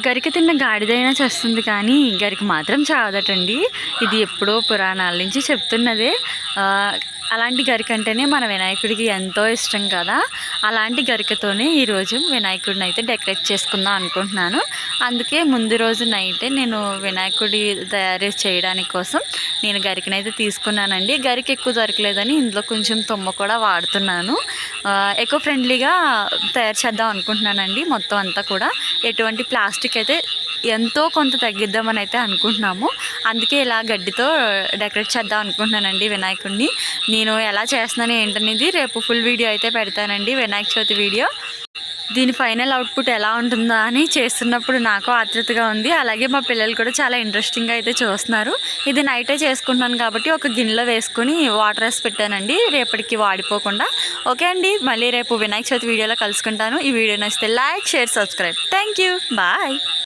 గరిక తిన్న గాడిదైనా చేస్తుంది కానీ గరిక మాత్రం చావదటండి. ఇది ఎప్పుడో పురాణాల నుంచి చెప్తున్నదే. అలాంటి గరిక అంటేనే మన వినాయకుడికి ఎంతో ఇష్టం కదా. అలాంటి గరికతోనే ఈరోజు వినాయకుడిని అయితే డెకరేట్ చేసుకుందాం అనుకుంటున్నాను. అందుకే ముందు రోజు నైటే నేను వినాయకుడి తయారు చేయడానికి కోసం నేను గరికనైతే తీసుకున్నానండి. గరిక ఎక్కువ దొరకలేదని ఇందులో కొంచెం తుమ్మ కూడా వాడుతున్నాను. ఎకో ఫ్రెండ్లీగా తయారు చేద్దాం అనుకుంటున్నానండి. మొత్తం అంతా కూడా ఎటువంటి ప్లాస్టిక్ అయితే ఎంతో కొంత తగ్గిద్దామని అయితే అనుకుంటున్నాము. అందుకే ఇలా గడ్డితో డెకరేట్ చేద్దాం అనుకుంటున్నానండి వినాయకుడిని. నేను ఎలా చేస్తున్నాను ఏంటనేది రేపు ఫుల్ వీడియో అయితే పెడతానండి, వినాయక చవితి వీడియో. దీని ఫైనల్ అవుట్పుట్ ఎలా ఉంటుందా అని చేస్తున్నప్పుడు నాకు ఆతృతగా ఉంది. అలాగే మా పిల్లలు కూడా చాలా ఇంట్రెస్టింగ్గా అయితే చూస్తున్నారు. ఇది నైటే చేసుకుంటున్నాను కాబట్టి ఒక గిన్నెలో వేసుకొని వాటర్ వేసి పెట్టానండి, రేపటికి వాడిపోకుండా. ఓకే అండి, మళ్ళీ రేపు వినాయక చవితి వీడియోలో కలుసుకుంటాను. ఈ వీడియో నచ్చితే like, share, subscribe. Thank you, bye.